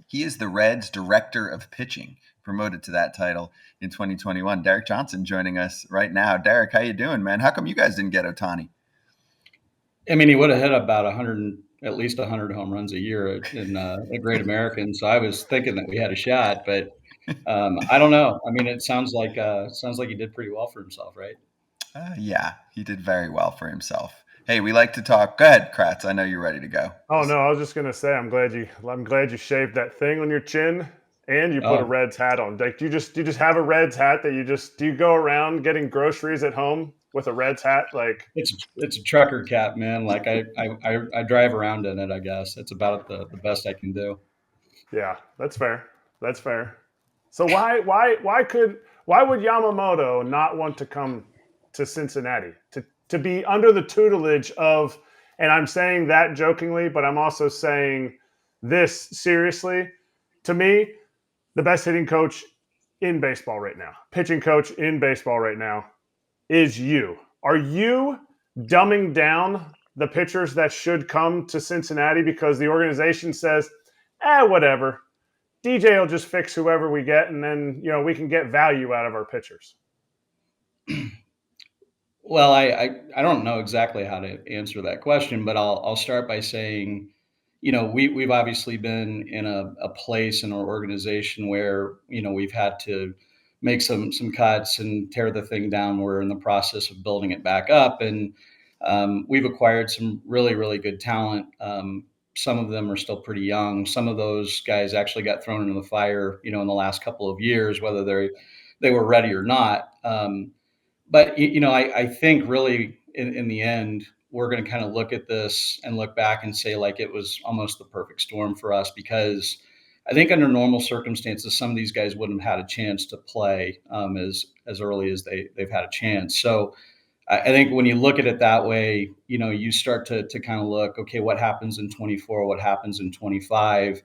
He is the Reds' director of pitching, promoted to that title in 2021. Derek Johnson joining us right now. Derek, how you doing, man? How come you guys didn't get Ohtani? I mean, he would have hit about 100, at least 100 home runs a year in a Great American. So I was thinking that we had a shot, but I don't know. I mean, it sounds like he did pretty well for himself, right? Yeah, he did very well for himself. Hey, we like to talk. Go ahead, Kratz. I know you're ready to go. Oh no, I was just gonna say I'm glad you shaved that thing on your chin and you put a Oh, Reds hat on. Like, do you just have a Reds hat that do you go around getting groceries at home with a Reds hat? Like, it's a trucker cap, man. Like I drive around in it. I guess it's about the best I can do. yeah, that's fair. That's fair. So why would Yamamoto not want to come to Cincinnati to be under the tutelage of? And I'm saying that jokingly, but I'm also saying this seriously. To me, the best hitting coach in baseball right now, pitching coach in baseball right now, is you. Are you dumbing down the pitchers that should come to Cincinnati because the organization says, whatever. DJ will just fix whoever we get, and then we can get value out of our pitchers. Well, I don't know exactly how to answer that question, but I'll start by saying, we've obviously been in a place in our organization where, we've had to make some cuts and tear the thing down. We're in the process of building it back up, and we've acquired some really, really good talent. Some of them are still pretty young. Some of those guys actually got thrown into the fire, in the last couple of years, whether they were ready or not. But I think really in the end, we're going to kind of look at this and look back and say like it was almost the perfect storm for us, because I think under normal circumstances, some of these guys wouldn't have had a chance to play as early as they've had a chance. So I think when you look at it that way, you start to kind of look, okay, what happens in 24, what happens in 25?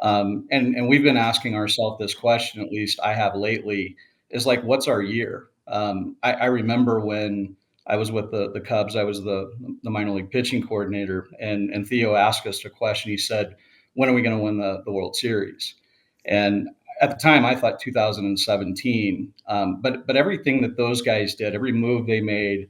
And we've been asking ourselves this question, at least I have lately, is like, what's our year? I remember when I was with the Cubs, I was the minor league pitching coordinator, and Theo asked us a question. He said, when are we going to win the World Series? And at the time, I thought 2017. But everything that those guys did, every move they made,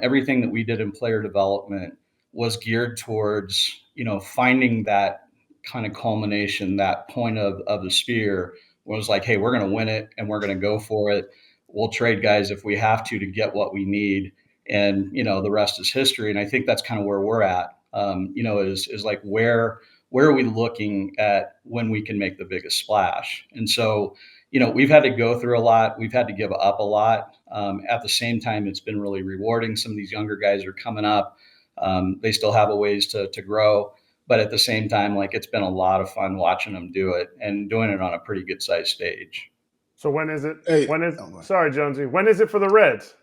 everything that we did in player development was geared towards, finding that kind of culmination, that point of the spear, where it was like, hey, we're going to win it and we're going to go for it. We'll trade guys if we have to get what we need. And, the rest is history. And I think that's kind of where we're at, is like, where are we looking at when we can make the biggest splash? And so, we've had to go through a lot. We've had to give up a lot. At the same time, it's been really rewarding. Some of these younger guys are coming up. They still have a ways to grow. But at the same time, like, it's been a lot of fun watching them do it and doing it on a pretty good sized stage. So when is it? Hey, Sorry, Jonesy. When is it for the Reds?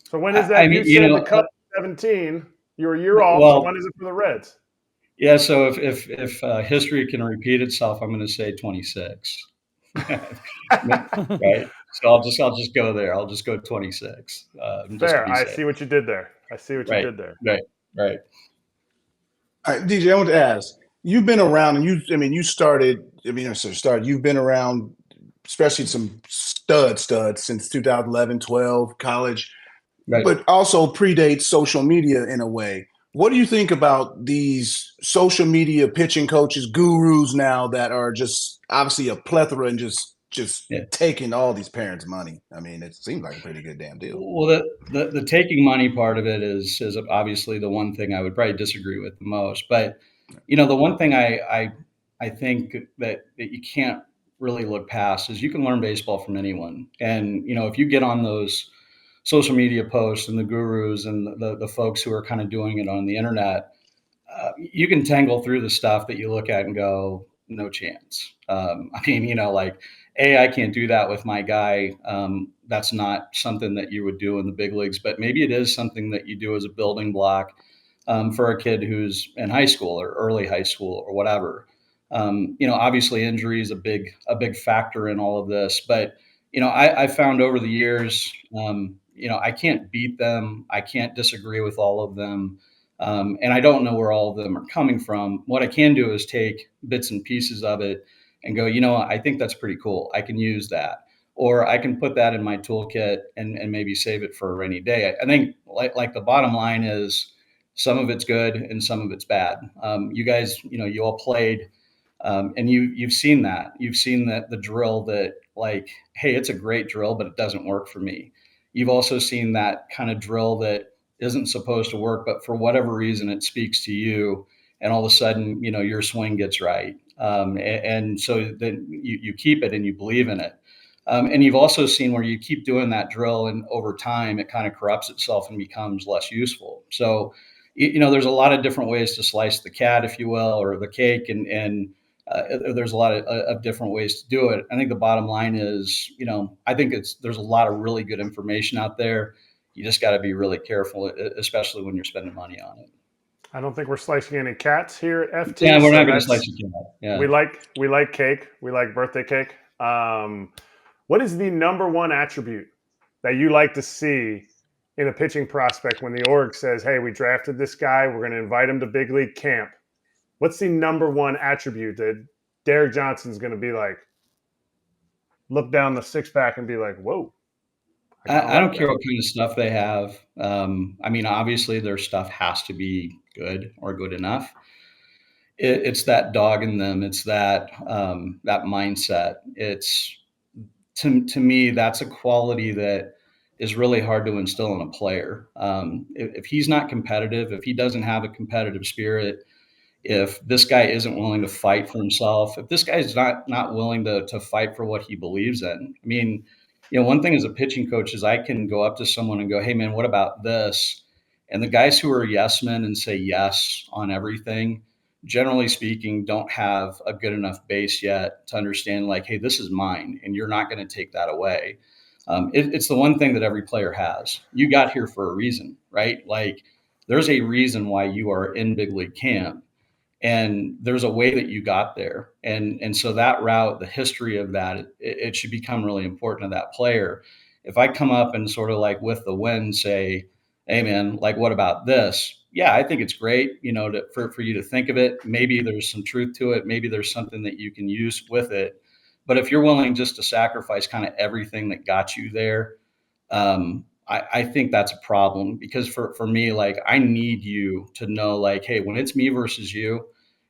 So when is that? I mean, You said the Cubs 17. You're a year off. well, So when is it for the Reds? yeah. So if history can repeat itself, I'm going to say 26. Right. So I'll just go there. I'll just go 26. Just to Fair. be I safe. see what you did there. Right. Right. Right. all right, DJ, I want to ask. You've been around, and you started. You've been around, especially some studs since 2011, 12, college, Right. but also predates social media in a way. What do you think about these social media pitching coaches, gurus now that are just obviously a plethora and just Yeah. taking all these parents' money? I mean, it seems like a pretty good damn deal. Well, the taking money part of it is obviously the one thing I would probably disagree with the most. But the one thing I think that you can't really look past is you can learn baseball from anyone. And if you get on those social media posts and the gurus and the folks who are kind of doing it on the internet, you can tangle through the stuff that you look at and go, no chance. I mean, like, I can't do that with my guy. That's not something that you would do in the big leagues, but maybe it is something that you do as a building block for a kid who's in high school or early high school or whatever. Obviously injury is a big factor in all of this, but I found over the years, I can't beat them. I can't disagree with all of them. And I don't know where all of them are coming from. What I can do is take bits and pieces of it and go, I think that's pretty cool. I can use that. Or I can put that in my toolkit and maybe save it for a rainy day. I think like the bottom line is some of it's good and some of it's bad. You guys, you all played, and you've seen that. You've seen that the drill that like, hey, it's a great drill, but it doesn't work for me. You've also seen that kind of drill that isn't supposed to work, but for whatever reason, it speaks to you, and all of a sudden, your swing gets right. And so then you keep it and you believe in it. And you've also seen where you keep doing that drill, and over time, it kind of corrupts itself and becomes less useful. So, there's a lot of different ways to slice the cat, if you will, or the cake, and there's a lot of different ways to do it. I think the bottom line is, I think there's a lot of really good information out there. You just got to be really careful, especially when you're spending money on it. I don't think we're slicing any cats here at FT. Yeah, we're so not going to slice a cat. Yeah. We like cake. We like birthday cake. What is the number one attribute that you like to see in a pitching prospect when the org says, hey, we drafted this guy, we're going to invite him to big league camp? What's the number one attribute that Derek Johnson's going to be like, look down the six pack and be like, whoa? I don't care what kind of stuff they have. Obviously their stuff has to be good or good enough. It's that dog in them. It's that mindset. It's to me, that's a quality that is really hard to instill in a player. If he's not competitive, if he doesn't have a competitive spirit, if this guy isn't willing to fight for himself, if this guy's not willing to fight for what he believes in. One thing as a pitching coach is I can go up to someone and go, hey man, what about this? And the guys who are yes men and say yes on everything, generally speaking, don't have a good enough base yet to understand like, hey, this is mine and you're not going to take that away. It's the one thing that every player has. You got here for a reason, right? Like there's a reason why you are in big league camp. And there's a way that you got there. And so that route, the history of that, it should become really important to that player. If I come up and sort of like with the win say, hey man, like what about this? Yeah, I think it's great, for you to think of it. Maybe there's some truth to it. Maybe there's something that you can use with it. But if you're willing just to sacrifice kind of everything that got you there, I think that's a problem, because for me, like I need you to know like, hey, when it's me versus you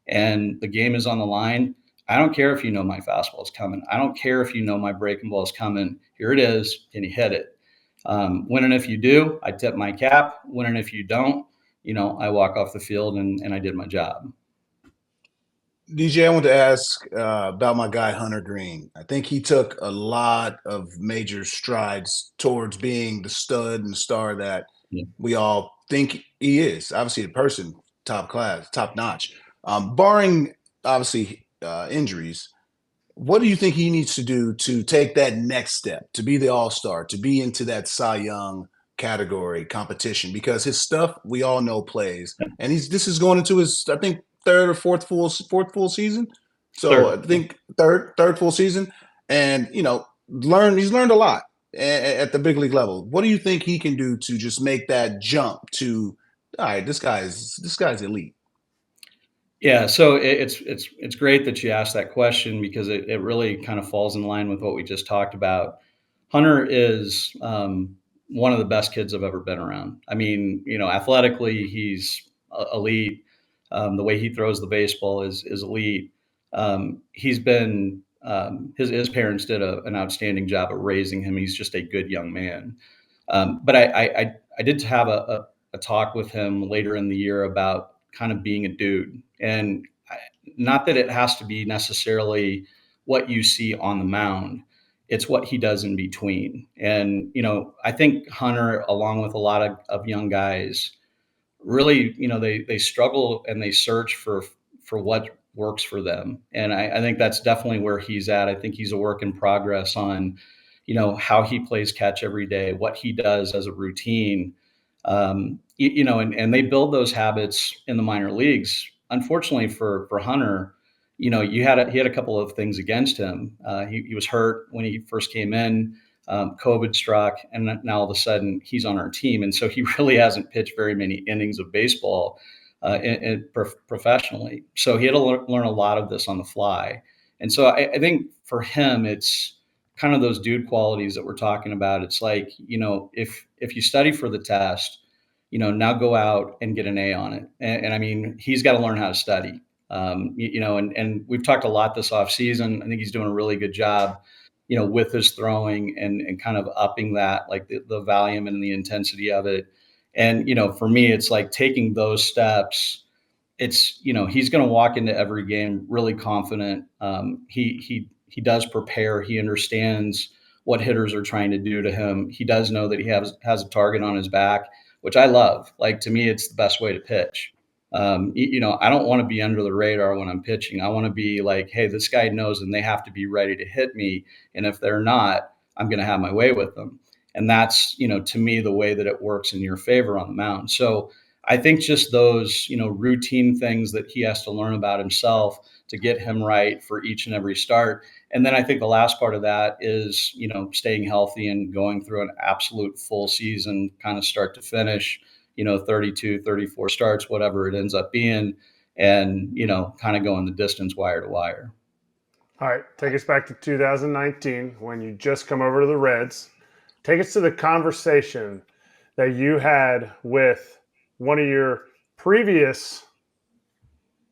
and the game is on the line, I don't care if you know my fastball is coming. I don't care if you know my breaking ball is coming. Here it is. Can you hit it? When and if you do, I tip my cap. When and if you don't, I walk off the field and I did my job. DJ, I want to ask about my guy, Hunter Greene. I think he took a lot of major strides towards being the stud and star that we all think he is. Obviously, the person, top class, top notch. Barring, obviously, injuries, what do you think he needs to do to take that next step, to be the all-star, to be into that Cy Young category competition? Because his stuff, we all know, plays. And this is going into his, I think, third or fourth full season. So Third. I think third full season. And, he's learned a lot at the big league level. What do you think he can do to just make that jump to, all right, this guy's elite? Yeah, so it's great that you asked that question, because it really kind of falls in line with what we just talked about. Hunter is one of the best kids I've ever been around. Athletically, he's elite. The way he throws the baseball is elite. He's been his parents did an outstanding job of raising him. He's just a good young man. But I did have a talk with him later in the year about kind of being a dude, and not that it has to be necessarily what you see on the mound. It's what he does in between. And, I think Hunter, along with a lot of young guys, really, they struggle and they search for what works for them. And I think that's definitely where he's at. I think he's a work in progress on, how he plays catch every day, what he does as a routine. And they build those habits in the minor leagues. Unfortunately for Hunter, he had a couple of things against him. He was hurt when he first came in. COVID struck, and now all of a sudden he's on our team. And so he really hasn't pitched very many innings of baseball professionally. So he had to learn a lot of this on the fly. And so I think for him, it's kind of those dude qualities that we're talking about. It's like, if you study for the test, now go out and get an A on it. And I mean, he's got to learn how to study. And we've talked a lot this off season. I think he's doing a really good job, with his throwing and kind of upping that, like the volume and the intensity of it. And, for me, it's like taking those steps. It's, he's going to walk into every game really confident. He does prepare. He understands what hitters are trying to do to him. He does know that he has a target on his back, which I love. Like, to me, it's the best way to pitch. I don't want to be under the radar when I'm pitching. I want to be like, hey, this guy knows, and they have to be ready to hit me. And if they're not, I'm going to have my way with them. And that's, to me, the way that it works in your favor on the mound. So I think just those, routine things that he has to learn about himself to get him right for each and every start. And then I think the last part of that is, staying healthy and going through an absolute full season, kind of start to finish, 32, 34 starts, whatever it ends up being, and, kind of going the distance wire to wire. All right, take us back to 2019 when you just come over to the Reds. Take us to the conversation that you had with one of your previous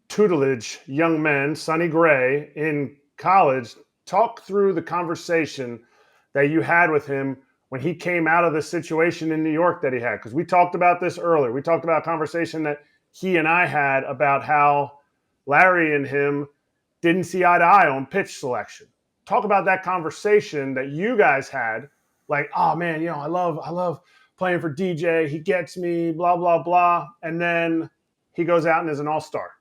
tutelage young men, Sonny Gray, in college. Talk through the conversation that you had with him when he came out of the situation in New York that he had. Because we talked about this earlier. We talked about a conversation that he and I had about how Larry and him didn't see eye to eye on pitch selection. Talk about that conversation that you guys had. Like, oh man, I love playing for DJ. He gets me, blah, blah, blah. And then he goes out and is an all-star.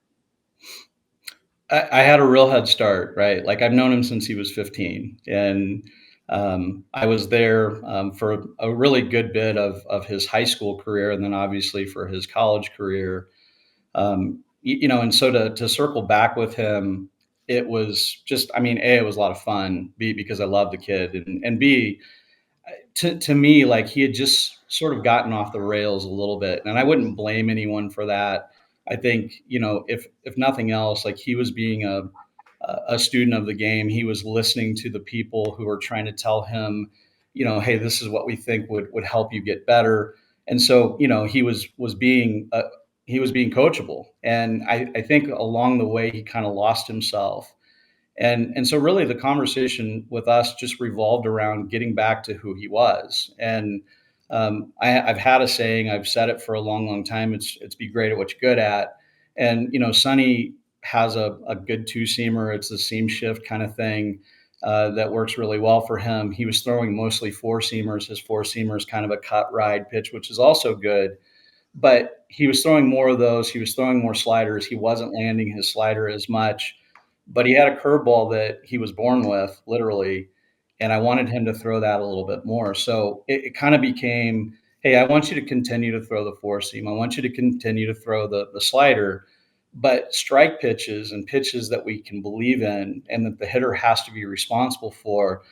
I had a real head start, right? Like, I've known him since he was 15. And I was there for a really good bit of his high school career, and then obviously for his college career. And so to circle back with him, it was just, A, it was a lot of fun, B, because I love the kid, and B, to me, like, he had just sort of gotten off the rails a little bit, and I wouldn't blame anyone for that. I think, if nothing else, like, he was being a student of the game. He was listening to the people who were trying to tell him, hey, this is what we think would help you get better. And so, he was being coachable. And I think along the way, he kind of lost himself. And so really the conversation with us just revolved around getting back to who he was. And I've had a saying, I've said it for a long, long time. It's be great at what you're good at. And, Sonny has a good two-seamer. It's a seam shift kind of thing that works really well for him. He was throwing mostly four-seamers. His four-seamer is kind of a cut ride pitch, which is also good. But he was throwing more of those. He was throwing more sliders. He wasn't landing his slider as much. But he had a curveball that he was born with, literally, and I wanted him to throw that a little bit more. So it kind of became, hey, I want you to continue to throw the four seam. I want you to continue to throw the slider, but strike pitches and pitches that we can believe in and that the hitter has to be responsible for.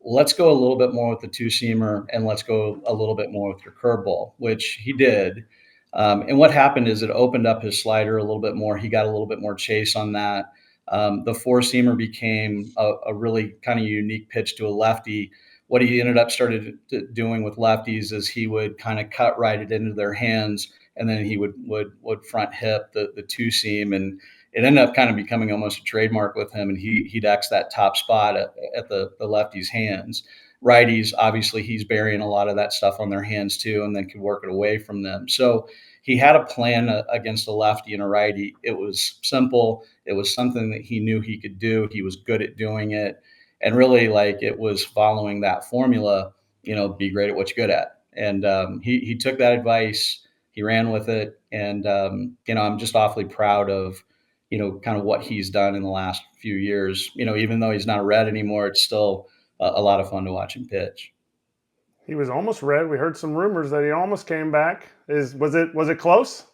Let's go a little bit more with the two-seamer, and let's go a little bit more with your curveball, which he did. And what happened is it opened up his slider a little bit more. He got a little bit more chase on that. The four-seamer became a really kind of unique pitch to a lefty. What he ended up started doing with lefties is he would kind of cut right it into their hands, and then he would front hip the two-seam, and it ended up kind of becoming almost a trademark with him, and he'd X that top spot at the lefty's hands. Righties, obviously, he's burying a lot of that stuff on their hands too, and then could work it away from them. So he had a plan against a lefty and a righty. It was simple. It was something that he knew he could do. He was good at doing it. And really, like, it was following that formula, be great at what you're good at. And he took that advice. He ran with it. And, I'm just awfully proud of, kind of what he's done in the last few years. Even though he's not a Red anymore, it's still a lot of fun to watch him pitch. He was almost Red. We heard some rumors that he almost came back. Was it close?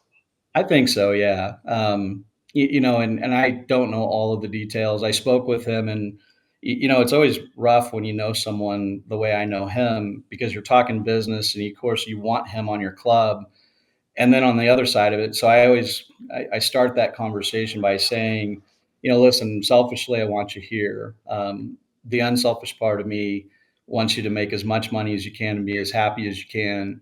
I think so, yeah. And I don't know all of the details. I spoke with him, and it's always rough when you know someone the way I know him, because you're talking business and of course you want him on your club. And then on the other side of it, so I start that conversation by saying, listen, selfishly, I want you here. The unselfish part of me wants you to make as much money as you can and be as happy as you can.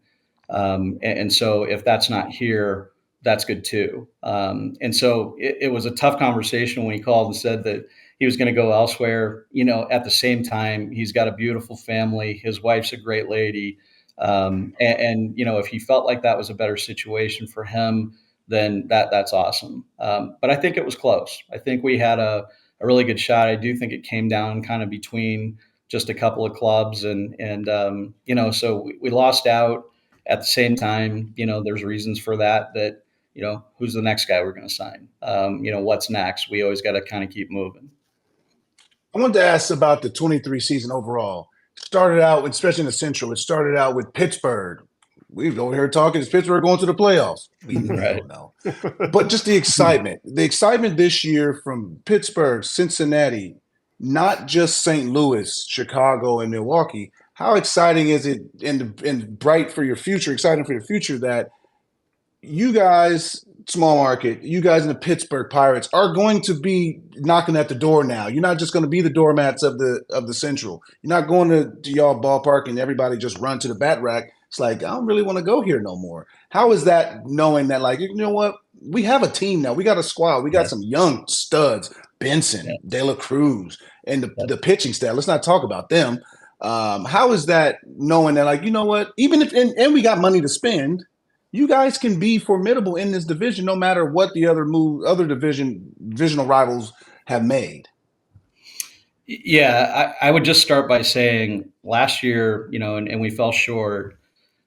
And so if that's not here, that's good too. And so it was a tough conversation when he called and said that he was going to go elsewhere. At the same time, he's got a beautiful family. His wife's a great lady. If he felt like that was a better situation for him, then that's awesome. But I think it was close. I think we had a really good shot. I do think it came down kind of between just a couple of clubs, so we lost out. At the same time, there's reasons for that. Who's the next guy we're going to sign? What's next? We always got to kind of keep moving. I wanted to ask about the 23 season overall. Started out, especially in the Central, it started out with Pittsburgh. We've over here talking, is Pittsburgh going to the playoffs? We Right. don't know. But just the excitement this year from Pittsburgh, Cincinnati, not just St. Louis, Chicago, and Milwaukee. How exciting is it and bright for your future, exciting for your future that you guys, small market, you guys in the Pittsburgh Pirates are going to be knocking at the door now. You're not just going to be the doormats of the Central. You're not going to y'all ballpark and everybody just run to the bat rack. It's like, I don't really want to go here no more. How is that, knowing that, like, you know what? We have a team now. We got a squad. We got some young studs, Benson, De La Cruz, and the pitching staff. Let's not talk about them. How is that, knowing that, like, you know what? Even if and we got money to spend, you guys can be formidable in this division no matter what the other divisional rivals have made. Yeah, I would just start by saying last year, and we fell short,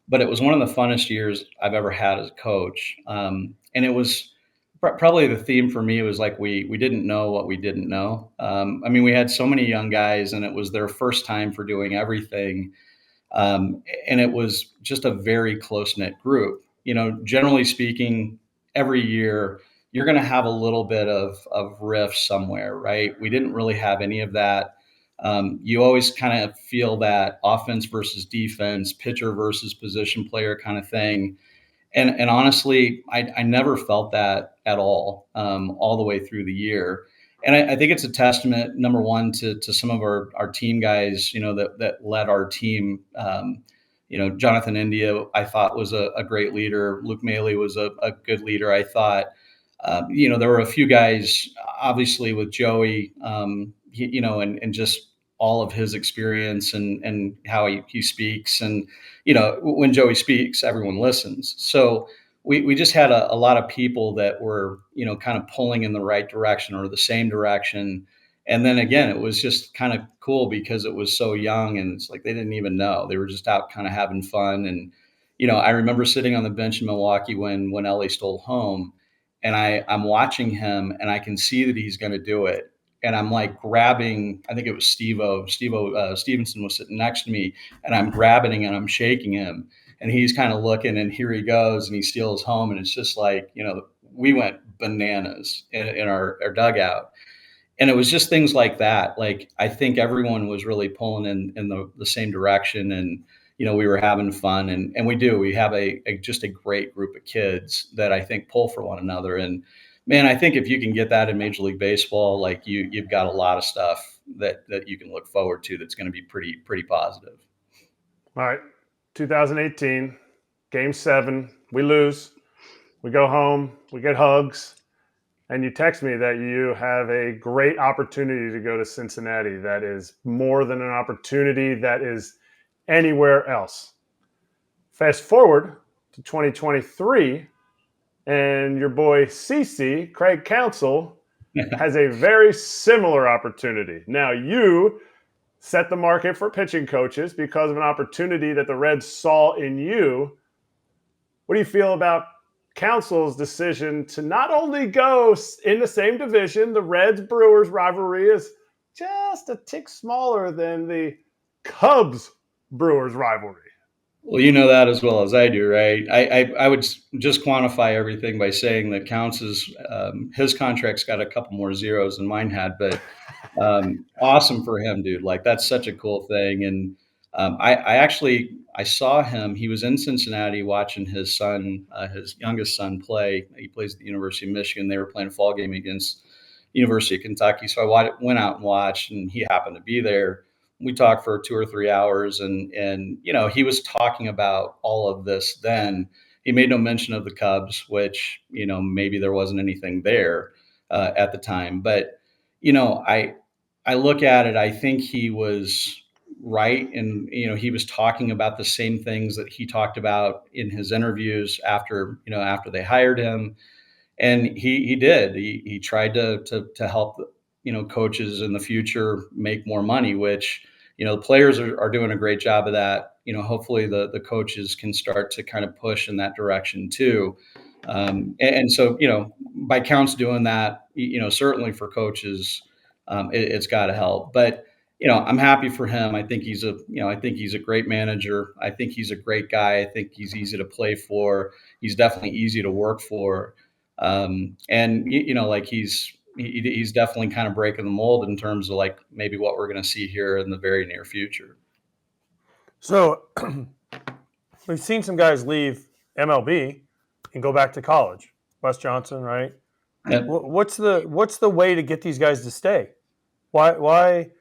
but it was one of the funnest years I've ever had as a coach. And it was probably the theme for me was like we didn't know what we didn't know. We had so many young guys, and it was their first time for doing everything. And it was just a very close-knit group. Generally speaking, every year you're going to have a little bit of riff somewhere, right? We didn't really have any of that. You always kind of feel that offense versus defense, pitcher versus position player kind of thing. And honestly, I never felt that at all the way through the year. And I think it's a testament, number one, to some of our team guys, that led our team. Jonathan India, I thought, was a great leader. Luke Maley was a good leader, I thought. There were a few guys, obviously, with Joey, and just all of his experience and how he speaks. And, when Joey speaks, everyone listens. So we just had a lot of people that were, kind of pulling in the right direction or the same direction. And then again, it was just kind of cool because it was so young, and it's like they didn't even know. They were just out kind of having fun. And, I remember sitting on the bench in Milwaukee when Ellie stole home, and I'm watching him, and I can see that he's going to do it. And I'm like grabbing, I think it was Stevenson was sitting next to me, and I'm grabbing and I'm shaking him, and he's kind of looking, and here he goes, and he steals home. And it's just like, we went bananas in our dugout. And it was just things like that. Like, I think everyone was really pulling in the same direction, and, we were having fun, and we have just a great group of kids that I think pull for one another. And man, I think if you can get that in Major League Baseball, like you've got a lot of stuff that you can look forward to that's going to be pretty positive. All right. 2018, Game 7, we lose. We go home, we get hugs, and you text me that you have a great opportunity to go to Cincinnati. That is more than an opportunity that is anywhere else. Fast forward to 2023, and your boy CC, Craig Counsell, has a very similar opportunity. Now, you set the market for pitching coaches because of an opportunity that the Reds saw in you. What do you feel about Counsell's decision to not only go in the same division? The Reds-Brewers rivalry is just a tick smaller than the Cubs-Brewers rivalry. Well, you know that as well as I do, right? I would just quantify everything by saying that Counts is his contract's got a couple more zeros than mine had, but awesome for him, dude. Like that's such a cool thing. And I actually I saw him. He was in Cincinnati watching his son, his youngest son, play. He plays at the University of Michigan. They were playing a fall game against University of Kentucky. So went out and watched, and he happened to be there. We talked for 2 or 3 hours, and he was talking about all of this. Then he made no mention of the Cubs, which maybe there wasn't anything there at the time. But I look at it. I think he was right, and he was talking about the same things that he talked about in his interviews after they hired him, and he did. He tried to help coaches in the future make more money, which the players are doing a great job of that. Hopefully the coaches can start to kind of push in that direction too. And so by Counts doing that, certainly for coaches, it's got to help. But I'm happy for him. I think he's a great manager. I think he's a great guy. I think he's easy to play for. He's definitely easy to work for. And like he's definitely kind of breaking the mold in terms of like maybe what we're going to see here in the very near future. So we've seen some guys leave MLB and go back to college. Wes Johnson, right? Yep. What's the way to get these guys to stay? Why?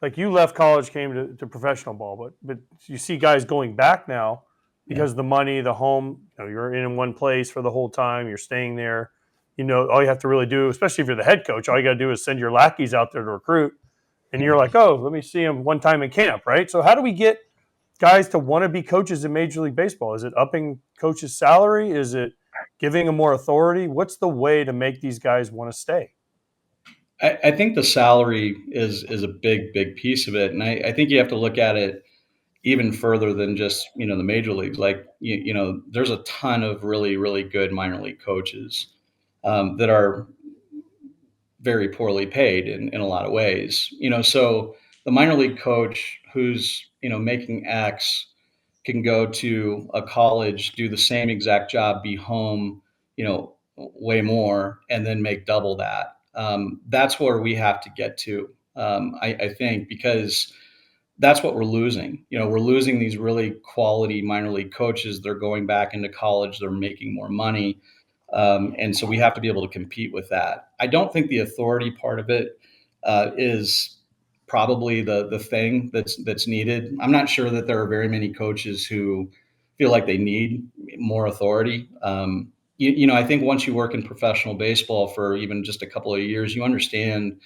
Like you left college, came to professional ball, but you see guys going back now because the money, the home, you're in one place for the whole time. You're staying there. All you have to really do, especially if you're the head coach, all you got to do is send your lackeys out there to recruit. And you're like, oh, let me see them one time in camp, right? So how do we get guys to want to be coaches in Major League Baseball? Is it upping coaches' salary? Is it giving them more authority? What's the way to make these guys want to stay? I think the salary is a big piece of it. And I think you have to look at it even further than just, the major leagues. Like, there's a ton of really, really good minor league coaches that are very poorly paid in a lot of ways. So the minor league coach who's, making X can go to a college, do the same exact job, be home, way more, and then make double that. That's where we have to get to, I think, because that's what we're losing. We're losing these really quality minor league coaches. They're going back into college. They're making more money. And so we have to be able to compete with that. I don't think the authority part of it is probably the thing that's needed. I'm not sure that there are very many coaches who feel like they need more authority. I think once you work in professional baseball for even just a couple of years, you understand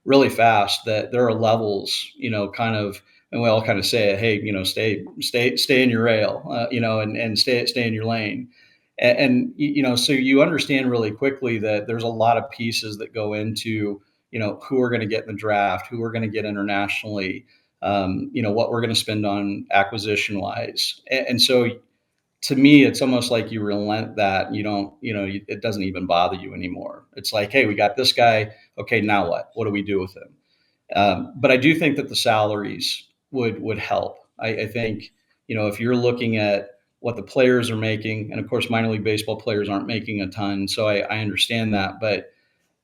really fast that there are levels, kind of, and we all kind of say, hey, stay in your rail, and stay in your lane. And so you understand really quickly that there's a lot of pieces that go into, who we're going to get in the draft, who we're going to get internationally, what we're going to spend on acquisition wise. And so to me, it's almost like you relent that. You don't, it doesn't even bother you anymore. It's like, hey, we got this guy. Okay, now what? What do we do with him? But I do think that the salaries would help. I think, if you're looking at what the players are making, and of course, minor league baseball players aren't making a ton, so I understand that. But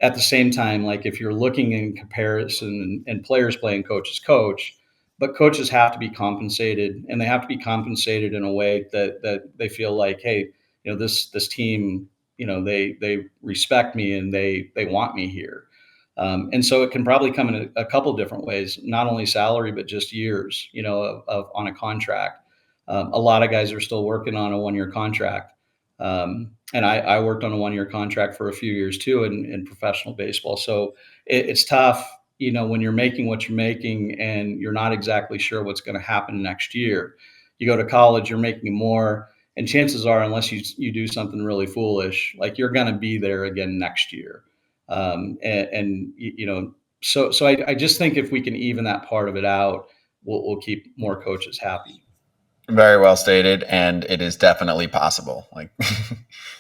at the same time, like if you're looking in comparison and players playing coaches coach, but coaches have to be compensated, and they have to be compensated in a way that they feel like, hey, this team, they respect me and they want me here. And so it can probably come in a couple different ways, not only salary, but just years, of on a contract. A lot of guys are still working on a 1-year contract. And I worked on a 1-year contract for a few years too in professional baseball. So it's tough, when you're making what you're making and you're not exactly sure what's going to happen next year. You go to college, you're making more, and chances are, unless you do something really foolish, like you're going to be there again next year. So I just think if we can even that part of it out, we'll keep more coaches happy. Very well stated, and it is definitely possible. Like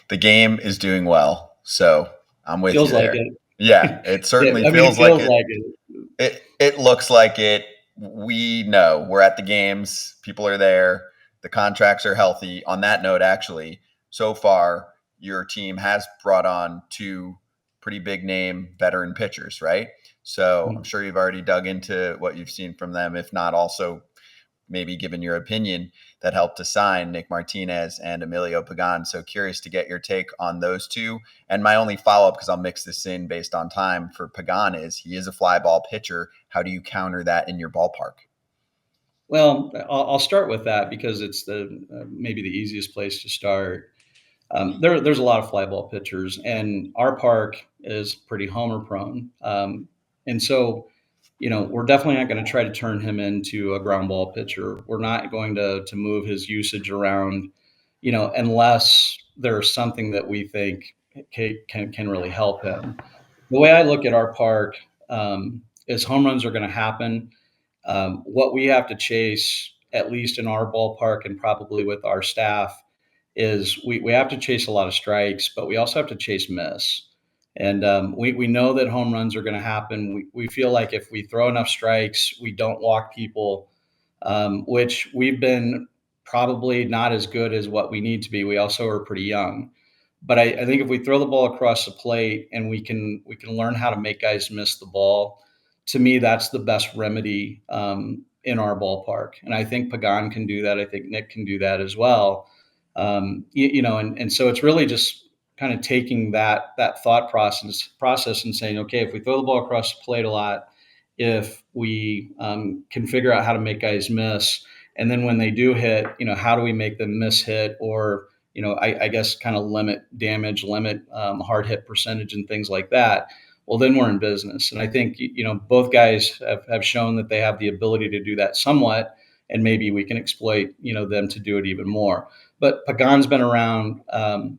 the game is doing well, so I'm with feels you there. Like it. Yeah, it certainly feels like it. It looks like it. We know we're at the games. People are there. The contracts are healthy. On that note, actually, so far your team has brought on 2 pretty big name veteran pitchers, right? So I'm sure you've already dug into what you've seen from them, if not also maybe given your opinion that helped to sign Nick Martinez and Emilio Pagan. So curious to get your take on those 2. And my only follow-up, because I'll mix this in based on time, for Pagan is he is a fly ball pitcher. How do you counter that in your ballpark? Well, I'll start with that because it's the maybe the easiest place to start. There's a lot of fly ball pitchers, and our park is pretty homer prone. And so, we're definitely not going to try to turn him into a ground ball pitcher. We're not going to move his usage around, unless there's something that we think can really help him. The way I look at our park is home runs are going to happen. What we have to chase, at least in our ballpark and probably with our staff, is we have to chase a lot of strikes, but we also have to chase miss. And we know that home runs are going to happen. We feel like if we throw enough strikes, we don't walk people, which we've been probably not as good as what we need to be. We also are pretty young. But I think if we throw the ball across the plate and we can learn how to make guys miss the ball, to me, that's the best remedy in our ballpark. And I think Pagan can do that. I think Nick can do that as well. And so it's really just kind of taking that thought process and saying, okay, if we throw the ball across the plate a lot, if we can figure out how to make guys miss, and then when they do hit, how do we make them miss hit, or I guess kind of limit damage, limit hard hit percentage and things like that. Well, then we're in business. And I think, both guys have shown that they have the ability to do that somewhat, and maybe we can exploit, them to do it even more. But Pagan's been around.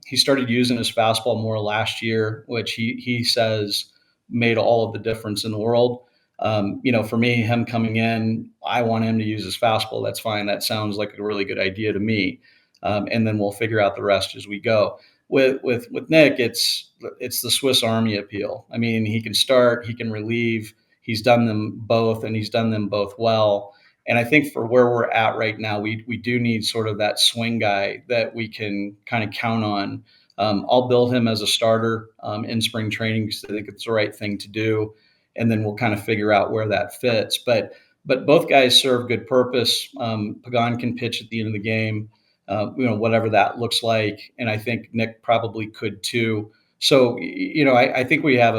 He started using his fastball more last year, which he says made all of the difference in the world. For me, him coming in, I want him to use his fastball. That's fine. That sounds like a really good idea to me. And then we'll figure out the rest as we go. With Nick, it's the Swiss Army appeal. I mean, he can start, he can relieve. He's done them both, and he's done them both well. And I think for where we're at right now, we do need sort of that swing guy that we can kind of count on. I'll build him as a starter in spring training because I think it's the right thing to do, and then we'll kind of figure out where that fits. But both guys serve good purpose. Pagan can pitch at the end of the game, whatever that looks like, and I think Nick probably could too. So I think we have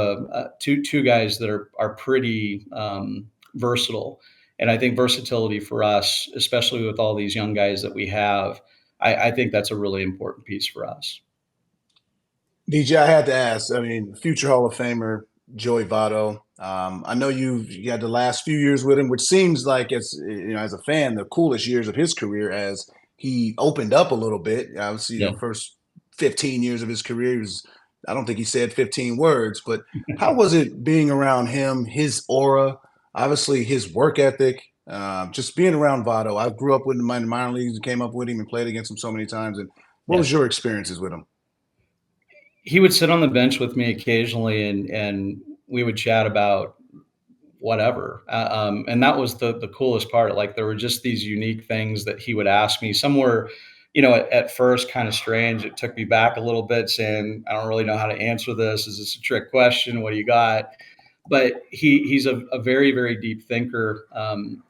two guys that are pretty versatile. And I think versatility for us, especially with all these young guys that we have, I think that's a really important piece for us. DJ, I had to ask. I mean, future Hall of Famer Joey Votto. I know you had the last few years with him, which seems like as a fan, the coolest years of his career as he opened up a little bit. Obviously, Yeah. the first 15 years of his career, I don't think he said 15 words, but how was it being around him, his aura, obviously his work ethic, just being around Votto? I grew up with him in the minor leagues and came up with him and played against him so many times. And what was your experiences with him? He would sit on the bench with me occasionally, and we would chat about whatever. And that was the coolest part. Like, there were just these unique things that he would ask me. Some were, at first kind of strange. It took me back a little bit, saying, I don't really know how to answer this. Is this a trick question? What do you got? But he's a very, very deep thinker.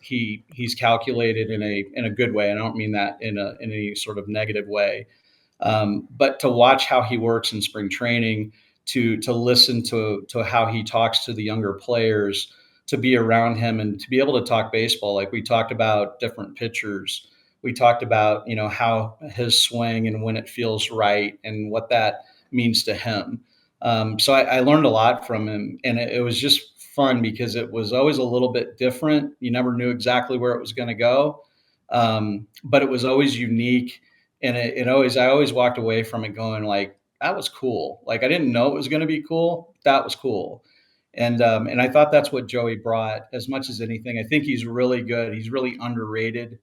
He's calculated in a good way. I don't mean that in any sort of negative way. But to watch how he works in spring training, to listen to how he talks to the younger players, to be around him and to be able to talk baseball. Like, we talked about different pitchers. We talked about, how his swing and when it feels right and what that means to him. So I learned a lot from him, and it was just fun because it was always a little bit different. You never knew exactly where it was going to go. But it was always unique. And I always walked away from it going like, that was cool. Like, I didn't know it was going to be cool. That was cool. And I thought that's what Joey brought as much as anything. I think he's really good. He's really underrated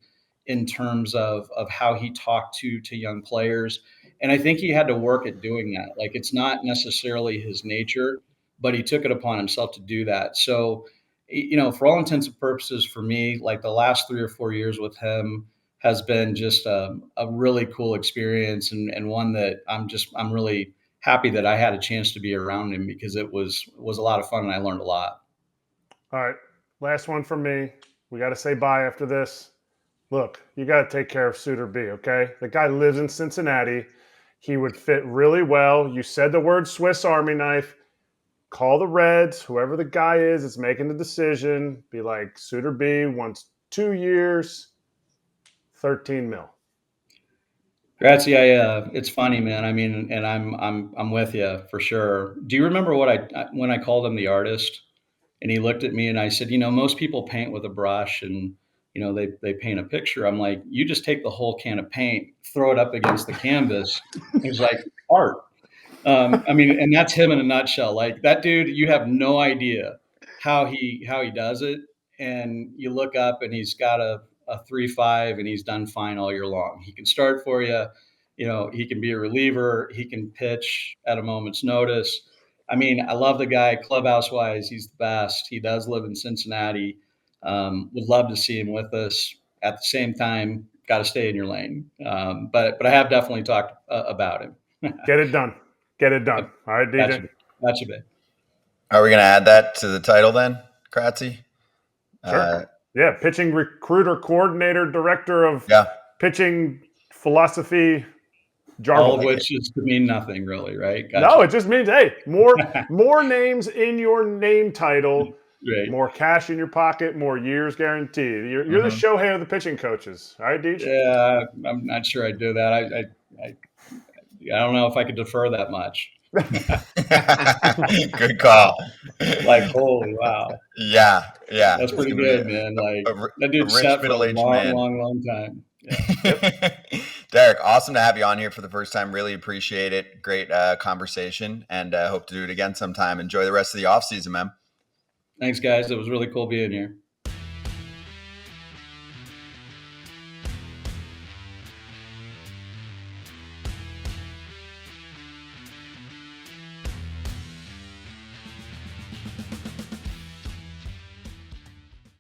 in terms of how he talked to young players. And I think he had to work at doing that. Like, it's not necessarily his nature, but he took it upon himself to do that. So, for all intents and purposes, for me, like the last 3 or 4 years with him, has been just a really cool experience, and one that I'm really happy that I had a chance to be around him, because it was a lot of fun and I learned a lot. All right, last one from me. We got to say bye after this. Look, you got to take care of Suitor B, okay? The guy lives in Cincinnati. He would fit really well. You said the word Swiss Army knife. Call the Reds, whoever the guy is that's making the decision. Be like, Suitor B wants 2 years, 13 mil. Kratz, it's funny, man. I mean, and I'm with you for sure. Do you remember when I called him the artist, and he looked at me and I said, most people paint with a brush, and they paint a picture. I'm like, you just take the whole can of paint, throw it up against the canvas. He's like, art. I mean, and that's him in a nutshell. Like, that dude, you have no idea how he does it. And you look up and he's got a 3.5 and he's done fine all year long. He can start for you. He can be a reliever. He can pitch at a moment's notice. I mean, I love the guy. Clubhouse wise, he's the best. He does live in Cincinnati. Would love to see him with us. At the same time, got to stay in your lane. But I have definitely talked about him. Get it done. Get it done. All right, DJ. Gotcha, babe. Are we going to add that to the title then, Kratzy? Sure. Yeah, pitching recruiter, coordinator, director of pitching philosophy, jargon. All of which is to mean nothing, really, right? Gotcha. No, it just means, hey, more names in your name title, right. More cash in your pocket, more years guaranteed. You're the Shohei of the pitching coaches. All right, DJ? Yeah, I'm not sure I'd do that. I don't know if I could defer that much. Good call. Like, holy wow. Yeah. That's pretty good, man. Like, that dude's set for a long time. Yeah. Derek, awesome to have you on here for the first time. Really appreciate it. Great conversation, and hope to do it again sometime. Enjoy the rest of the off season, man. Thanks, guys. It was really cool being here.